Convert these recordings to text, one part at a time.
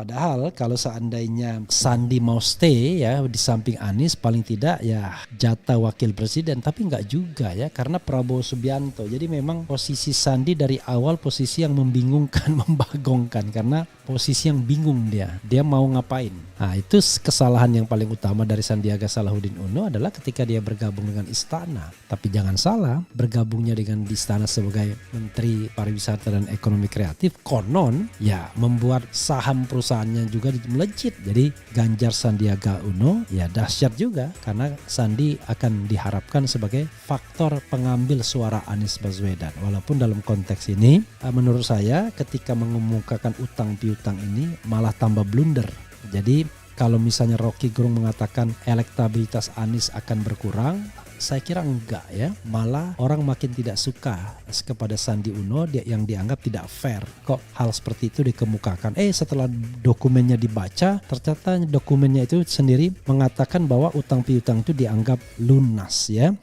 Padahal kalau seandainya Sandi mau stay ya di samping Anies, paling tidak ya jatah wakil presiden, tapi enggak juga ya, karena Prabowo Subianto. Jadi memang posisi Sandi dari awal posisi yang membingungkan, membagongkan, karena posisi yang bingung dia mau ngapain. Nah, itu kesalahan yang paling utama dari Sandiaga Salahuddin Uno adalah ketika dia bergabung dengan Istana. Tapi jangan salah, bergabungnya dengan Istana sebagai Menteri Pariwisata dan Ekonomi Kreatif konon ya membuat saham perusahaannya juga melejit. Jadi Ganjar Sandiaga Uno ya dahsyat juga, karena Sandi akan diharapkan sebagai faktor pengambil suara Anies Baswedan. Walaupun dalam konteks ini menurut saya ketika mengemukakan utang piutang ini malah tambah blunder. Jadi kalau misalnya Rocky Gerung mengatakan elektabilitas Anies akan berkurang, saya kira enggak ya. Malah orang makin tidak suka kepada Sandi Uno yang dianggap tidak fair. Kok hal seperti itu dikemukakan? Setelah dokumennya dibaca, ternyata dokumennya itu sendiri mengatakan bahwa utang piutang itu dianggap lunas ya.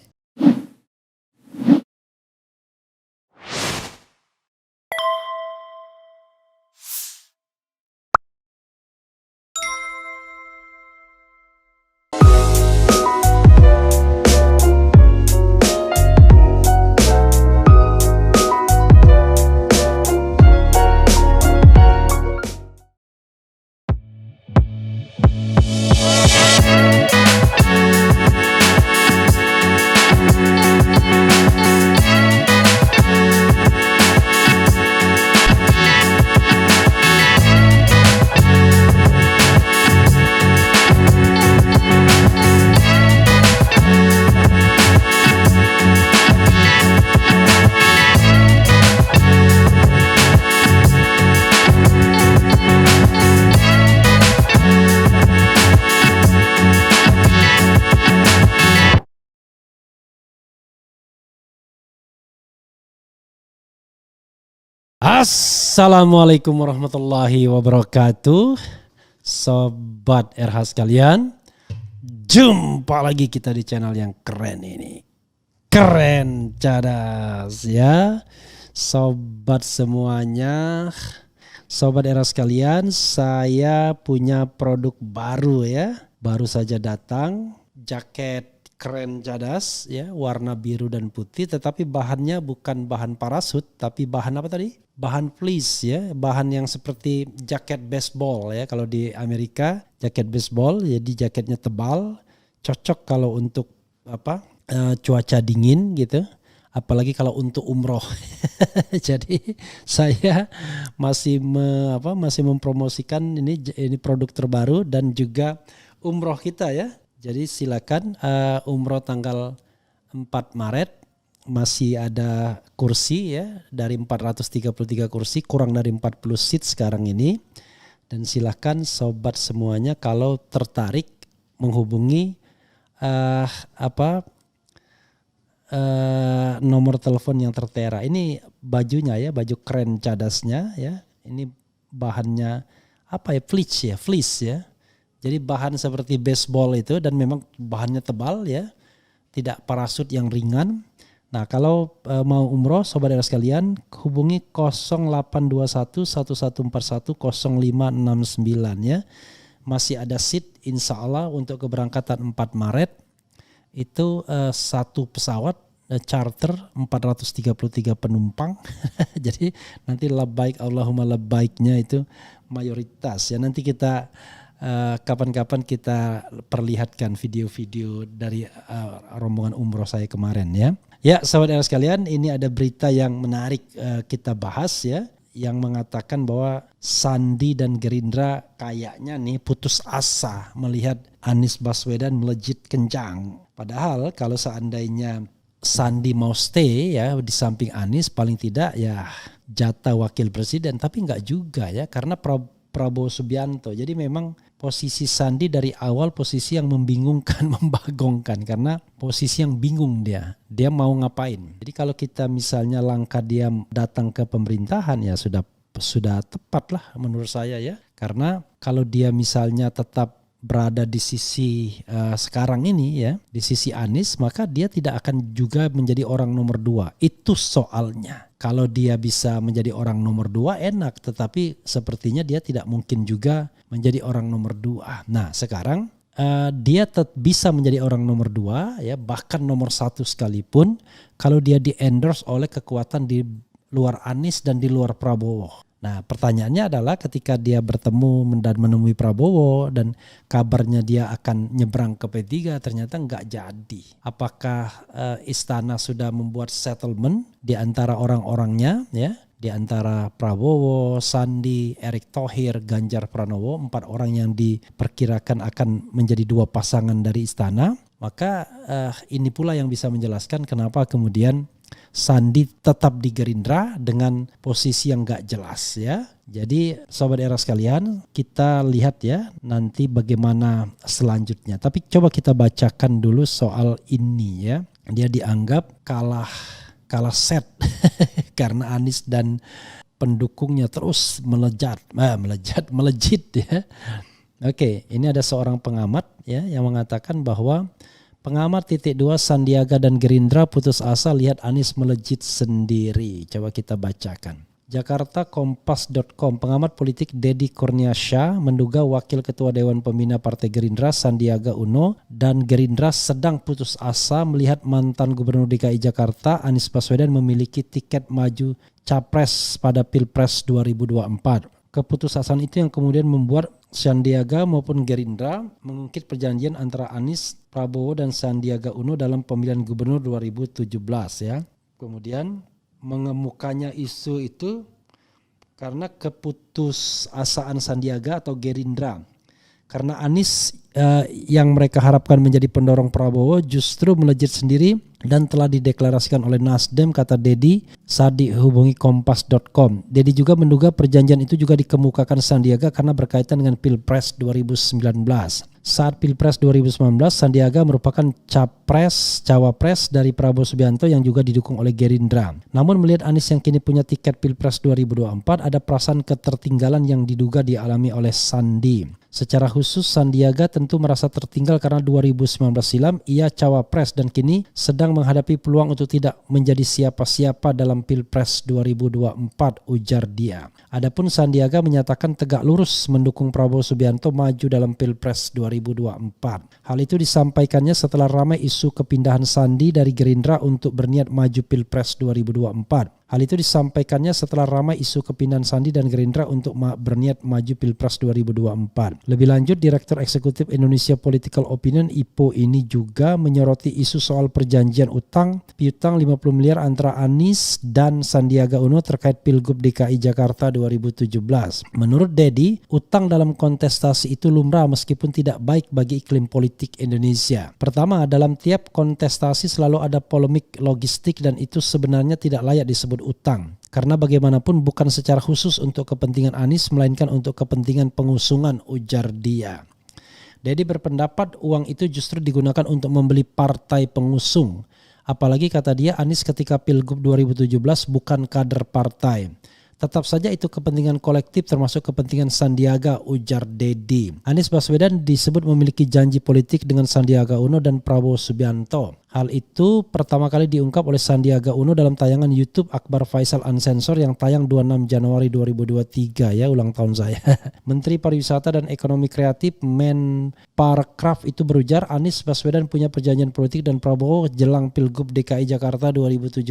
Assalamualaikum warahmatullahi wabarakatuh. Sobat RH sekalian, jumpa lagi kita di channel yang keren ini. Keren cadas ya. Sobat semuanya, Sobat RH sekalian, saya punya produk baru ya. Baru saja datang, jaket keren cadas ya, warna biru dan putih, tetapi bahannya bukan bahan parasut, tapi bahan apa tadi? Bahan fleece ya, bahan yang seperti jaket baseball ya. Kalau di Amerika jaket baseball, jadi jaketnya tebal, cocok kalau untuk cuaca dingin gitu. Apalagi kalau untuk umroh. Jadi saya masih mempromosikan ini produk terbaru dan juga umroh kita ya. Jadi silakan umroh tanggal 4 Maret masih ada kursi ya, dari 433 kursi kurang dari 40 seat sekarang ini. Dan silakan sobat semuanya kalau tertarik menghubungi nomor telepon yang tertera. Ini bajunya ya, baju keren cadasnya ya. Ini bahannya fleece ya. Jadi bahan seperti baseball itu, dan memang bahannya tebal ya, tidak parasut yang ringan. Nah, kalau mau umroh sobat RH sekalian, hubungi 0821 1141 0569 ya. Masih ada seat insya Allah untuk keberangkatan 4 Maret. Itu satu pesawat charter 433 penumpang. Jadi nanti labbaik Allahumma labbaiknya itu mayoritas ya. Nanti kita kapan-kapan kita perlihatkan video-video dari rombongan umroh saya kemarin ya. Ya sahabat RH sekalian, ini ada berita yang menarik kita bahas ya, yang mengatakan bahwa Sandi dan Gerindra kayaknya nih putus asa melihat Anies Baswedan melejit kencang. Padahal kalau seandainya Sandi mau stay ya di samping Anies, paling tidak ya jatah wakil presiden, tapi enggak juga ya, karena Prabowo Subianto. Jadi memang posisi Sandi dari awal posisi yang membingungkan, membagongkan, karena posisi yang bingung dia mau ngapain. Jadi kalau kita misalnya langkah dia datang ke pemerintahan ya sudah tepat lah menurut saya ya. Karena kalau dia misalnya tetap berada di sisi sekarang ini ya, di sisi Anies, maka dia tidak akan juga menjadi orang nomor 2. Itu soalnya. Kalau dia bisa menjadi orang nomor 2 enak, tetapi sepertinya dia tidak mungkin juga menjadi orang nomor 2. Nah sekarang dia bisa menjadi orang nomor 2 ya, bahkan nomor 1 sekalipun kalau dia di endorse oleh kekuatan di luar Anies dan di luar Prabowo. Nah pertanyaannya adalah ketika dia bertemu dan menemui Prabowo dan kabarnya dia akan nyebrang ke P3, ternyata nggak jadi. Apakah istana sudah membuat settlement di antara orang-orangnya ya? Di antara Prabowo, Sandi, Erick Thohir, Ganjar Pranowo, 4 orang yang diperkirakan akan menjadi 2 pasangan dari istana. Maka ini pula yang bisa menjelaskan kenapa kemudian Sandi tetap di Gerindra dengan posisi yang gak jelas ya. Jadi Sobat Era sekalian, kita lihat ya nanti bagaimana selanjutnya. Tapi coba kita bacakan dulu soal ini ya. Dia dianggap kalah set karena Anies dan pendukungnya terus melejit ya. Oke, ini ada seorang pengamat ya yang mengatakan bahwa pengamat .2 Sandiaga dan Gerindra putus asa lihat Anies melejit sendiri. Coba kita bacakan. Jakarta Kompas.com, pengamat politik Deddy Kurniasha menduga Wakil Ketua Dewan Pembina Partai Gerindra Sandiaga Uno dan Gerindra sedang putus asa melihat mantan Gubernur DKI Jakarta Anies Baswedan memiliki tiket maju Capres pada Pilpres 2024. Keputusasaan itu yang kemudian membuat Sandiaga maupun Gerindra mengungkit perjanjian antara Anies, Prabowo dan Sandiaga Uno dalam pemilihan gubernur 2017 ya. Kemudian mengemukanya isu itu karena keputusasaan Sandiaga atau Gerindra. Karena Anies yang mereka harapkan menjadi pendorong Prabowo justru melejit sendiri dan telah dideklarasikan oleh Nasdem, kata Deddy saat dihubungi Kompas.com. Deddy juga menduga perjanjian itu juga dikemukakan Sandiaga karena berkaitan dengan Pilpres 2019. Saat Pilpres 2019, Sandiaga merupakan cawapres dari Prabowo Subianto yang juga didukung oleh Gerindra. Namun melihat Anies yang kini punya tiket Pilpres 2024, ada perasaan ketertinggalan yang diduga dialami oleh Sandi. Secara khusus Sandiaga tentu merasa tertinggal karena 2019 silam ia cawapres dan kini sedang menghadapi peluang untuk tidak menjadi siapa-siapa dalam Pilpres 2024, ujar dia. Adapun Sandiaga menyatakan tegak lurus mendukung Prabowo Subianto maju dalam Pilpres 2024. Hal itu disampaikannya setelah ramai isu kepindahan Sandi dari Gerindra untuk berniat maju Pilpres 2024. Hal itu disampaikannya setelah ramai isu kepindahan Sandi dan Gerindra untuk berniat maju Pilpres 2024. Lebih lanjut, Direktur Eksekutif Indonesia Political Opinion (IPO) ini juga menyoroti isu soal perjanjian utang piutang 50 miliar antara Anies dan Sandiaga Uno terkait Pilgub DKI Jakarta 2017. Menurut Deddy, utang dalam kontestasi itu lumrah meskipun tidak baik bagi iklim politik Indonesia. Pertama, dalam tiap kontestasi selalu ada polemik logistik dan itu sebenarnya tidak layak disebut utang. Karena bagaimanapun bukan secara khusus untuk kepentingan Anies melainkan untuk kepentingan pengusungan, ujar dia. Deddy berpendapat uang itu justru digunakan untuk membeli partai pengusung. Apalagi kata dia Anies ketika Pilgub 2017 bukan kader partai. Tetap saja itu kepentingan kolektif termasuk kepentingan Sandiaga, ujar Deddy. Anies Baswedan disebut memiliki janji politik dengan Sandiaga Uno dan Prabowo Subianto. Hal itu pertama kali diungkap oleh Sandiaga Uno dalam tayangan YouTube Akbar Faisal Unsensor yang tayang 26 Januari 2023 ya, ulang tahun saya. Menteri Pariwisata dan Ekonomi Kreatif Menparekraf itu berujar Anies Baswedan punya perjanjian politik dan Prabowo jelang Pilgub DKI Jakarta 2017.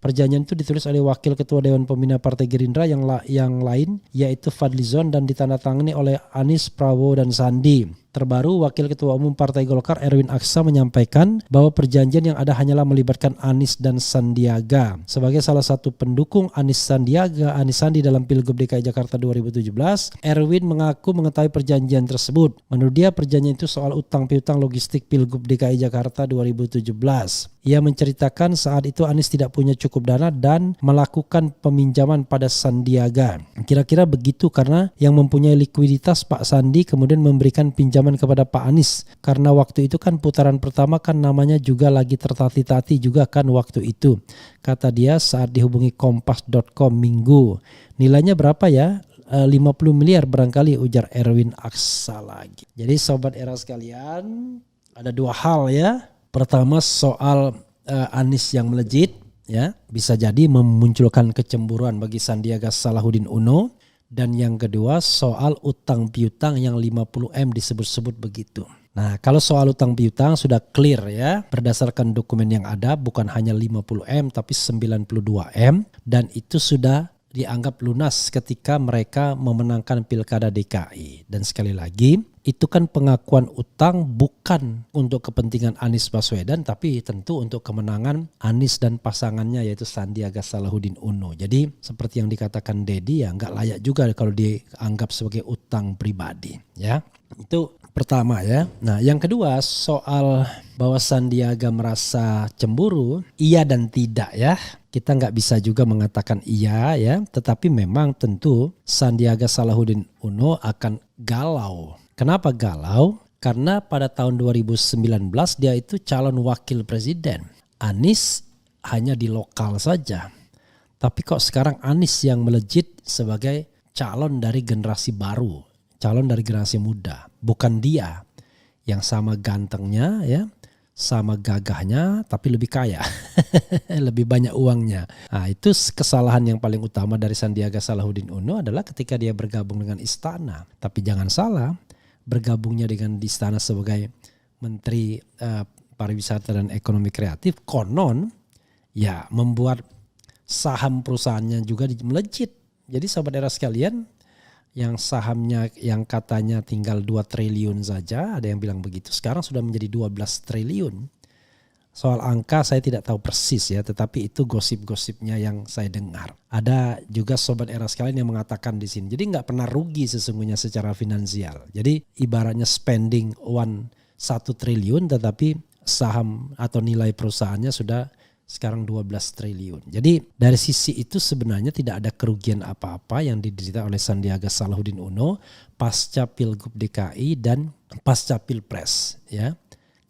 Perjanjian itu ditulis oleh Wakil Ketua Dewan Pembina Partai Gerindra yang lain yaitu Fadlizon dan ditandatangani oleh Anies, Prabowo dan Sandi. Terbaru, Wakil Ketua Umum Partai Golkar Erwin Aksa menyampaikan bahwa perjanjian yang ada hanyalah melibatkan Anies dan Sandiaga. Sebagai salah satu pendukung Anies Sandi dalam Pilgub DKI Jakarta 2017, Erwin mengaku mengetahui perjanjian tersebut. Menurut dia, perjanjian itu soal utang piutang logistik Pilgub DKI Jakarta 2017. Ia menceritakan saat itu Anies tidak punya cukup dana dan melakukan peminjaman pada Sandiaga. Kira-kira begitu karena yang mempunyai likuiditas Pak Sandi kemudian memberikan pinjaman kepada Pak Anies. Karena waktu itu kan putaran pertama kan namanya juga lagi tertati-tati juga kan waktu itu. Kata dia saat dihubungi Kompas.com Minggu. Nilainya berapa ya? 50 miliar barangkali, ujar Erwin Aksa lagi. Jadi Sobat Era sekalian, ada dua hal ya. Pertama soal Anies yang melejit ya, bisa jadi memunculkan kecemburuan bagi Sandiaga Salahuddin Uno. Dan yang kedua soal utang piutang yang 50M disebut-sebut begitu. Nah, kalau soal utang piutang sudah clear ya, berdasarkan dokumen yang ada bukan hanya 50M tapi 92M, dan itu sudah dianggap lunas ketika mereka memenangkan Pilkada DKI. Dan sekali lagi, itu kan pengakuan utang bukan untuk kepentingan Anies Baswedan, tapi tentu untuk kemenangan Anies dan pasangannya yaitu Sandiaga Salahuddin Uno. Jadi seperti yang dikatakan Dedi, ya nggak layak juga kalau dianggap sebagai utang pribadi ya. Itu pertama ya. Nah, yang kedua soal bahwa Sandiaga merasa cemburu, iya dan tidak ya. Kita nggak bisa juga mengatakan iya ya, tetapi memang tentu Sandiaga Salahuddin Uno akan galau. Kenapa galau? Karena pada tahun 2019 dia itu calon wakil presiden. Anies hanya di lokal saja. Tapi kok sekarang Anies yang melejit sebagai calon dari generasi baru, calon dari generasi muda. Bukan dia yang sama gantengnya ya, sama gagahnya tapi lebih kaya, lebih banyak uangnya. Nah, itu kesalahan yang paling utama dari Sandiaga Salahuddin Uno adalah ketika dia bergabung dengan istana. Tapi jangan salah, bergabungnya dengan di istana sebagai Menteri Pariwisata dan Ekonomi Kreatif konon ya membuat saham perusahaannya juga melejit. Jadi sahabat era sekalian, yang sahamnya yang katanya tinggal 2 triliun saja, ada yang bilang begitu, sekarang sudah menjadi 12 triliun. Soal angka saya tidak tahu persis ya, tetapi itu gosip-gosipnya yang saya dengar. Ada juga sobat era sekalian yang mengatakan di sini, jadi nggak pernah rugi sesungguhnya secara finansial. Jadi ibaratnya spending 1 triliun, tetapi saham atau nilai perusahaannya sudah sekarang 12 triliun. Jadi dari sisi itu sebenarnya tidak ada kerugian apa-apa yang diderita oleh Sandiaga Salahuddin Uno pasca Pilgub DKI dan pasca Pilpres ya.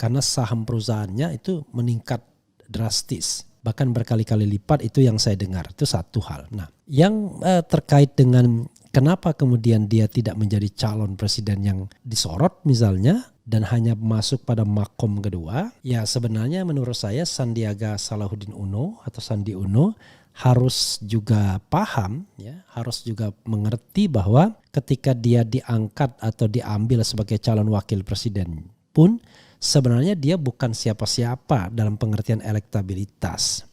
Karena saham perusahaannya itu meningkat drastis, bahkan berkali-kali lipat, itu yang saya dengar. Itu satu hal. Nah, yang terkait dengan kenapa kemudian dia tidak menjadi calon presiden yang disorot misalnya dan hanya masuk pada makom kedua, ya sebenarnya menurut saya Sandiaga Salahuddin Uno atau Sandi Uno harus juga paham ya, harus juga mengerti bahwa ketika dia diangkat atau diambil sebagai calon wakil presiden pun sebenarnya dia bukan siapa-siapa dalam pengertian elektabilitas.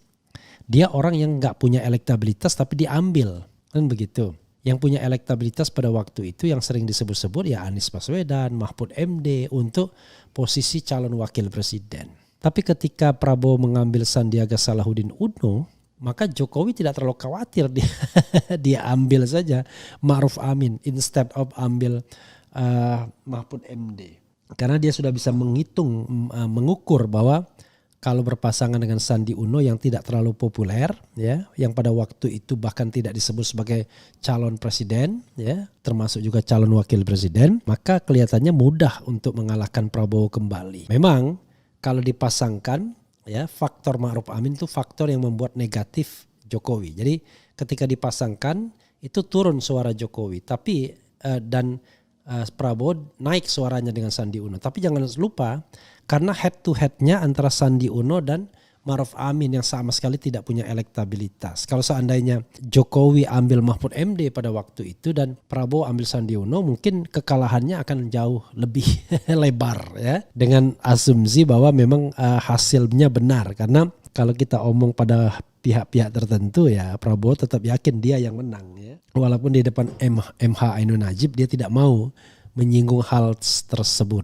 Dia orang yang nggak punya elektabilitas tapi diambil, kan begitu. Yang punya elektabilitas pada waktu itu yang sering disebut-sebut ya Anies Baswedan, Mahfud MD untuk posisi calon wakil presiden. Tapi ketika Prabowo mengambil Sandiaga Salahuddin Uno, maka Jokowi tidak terlalu khawatir, dia ambil saja Ma'ruf Amin instead of ambil Mahfud MD. Karena dia sudah bisa mengukur bahwa kalau berpasangan dengan Sandi Uno yang tidak terlalu populer ya, yang pada waktu itu bahkan tidak disebut sebagai calon presiden ya, termasuk juga calon wakil presiden, maka kelihatannya mudah untuk mengalahkan Prabowo kembali. Memang kalau dipasangkan ya, faktor Ma'ruf Amin itu faktor yang membuat negatif Jokowi. Jadi ketika dipasangkan itu turun suara Jokowi, tapi Prabowo naik suaranya dengan Sandi Uno. Tapi jangan lupa, karena head to headnya antara Sandi Uno dan Ma'ruf Amin yang sama sekali tidak punya elektabilitas. Kalau seandainya Jokowi ambil Mahfud MD pada waktu itu dan Prabowo ambil Sandi Uno, mungkin kekalahannya akan jauh lebih lebar ya, dengan asumsi bahwa memang hasilnya benar. Karena kalau kita omong pada pihak-pihak tertentu ya, Prabowo tetap yakin dia yang menang ya. Walaupun di depan MH Ainun Najib dia tidak mau menyinggung hal tersebut.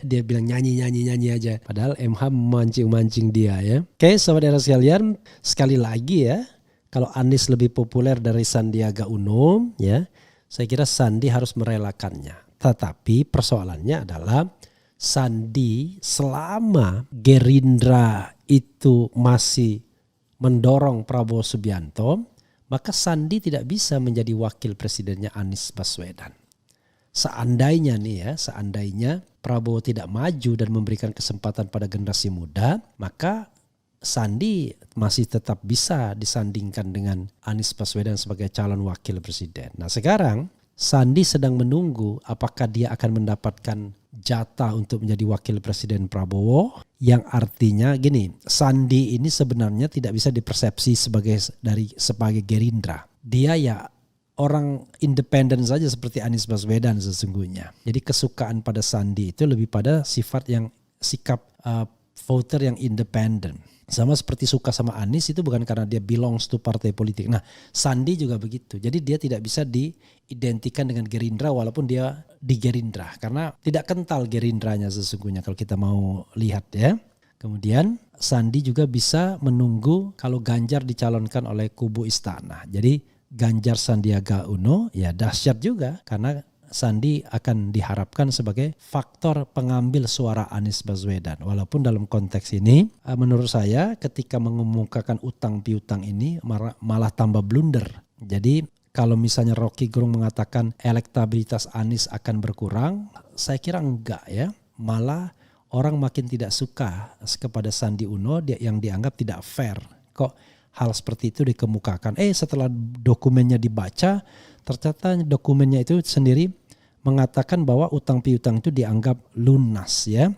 Dia bilang nyanyi aja. Padahal MH memancing dia ya. Oke, sahabat era sekalian, sekali lagi ya, kalau Anies lebih populer dari Sandiaga Uno ya, saya kira Sandi harus merelakannya. Tetapi persoalannya adalah Sandi selama Gerindra itu masih mendorong Prabowo Subianto, maka Sandi tidak bisa menjadi wakil presidennya Anies Baswedan. Seandainya Prabowo tidak maju dan memberikan kesempatan pada generasi muda, maka Sandi masih tetap bisa disandingkan dengan Anies Baswedan sebagai calon wakil presiden. Nah sekarang Sandi sedang menunggu apakah dia akan mendapatkan jatah untuk menjadi wakil presiden Prabowo, yang artinya gini, Sandi ini sebenarnya tidak bisa dipersepsi sebagai Gerindra. Dia ya orang independen saja seperti Anies Baswedan sesungguhnya. Jadi kesukaan pada Sandi itu lebih pada sikap voter yang independen. Sama seperti suka sama Anies itu bukan karena dia belongs to partai politik. Nah, Sandi juga begitu. Jadi dia tidak bisa diidentikan dengan Gerindra walaupun dia di Gerindra. Karena tidak kental Gerindranya sesungguhnya kalau kita mau lihat ya. Kemudian Sandi juga bisa menunggu kalau Ganjar dicalonkan oleh kubu istana. Jadi Ganjar Sandiaga Uno ya dahsyat juga karena Sandi akan diharapkan sebagai faktor pengambil suara Anies Baswedan. Walaupun dalam konteks ini menurut saya ketika mengemukakan utang piutang ini malah tambah blunder. Jadi kalau misalnya Rocky Gerung mengatakan elektabilitas Anies akan berkurang, saya kira enggak ya. Malah orang makin tidak suka kepada Sandi Uno yang dianggap tidak fair. Kok hal seperti itu dikemukakan? Setelah dokumennya dibaca, ternyata dokumennya itu sendiri mengatakan bahwa utang piutang itu dianggap lunas ya.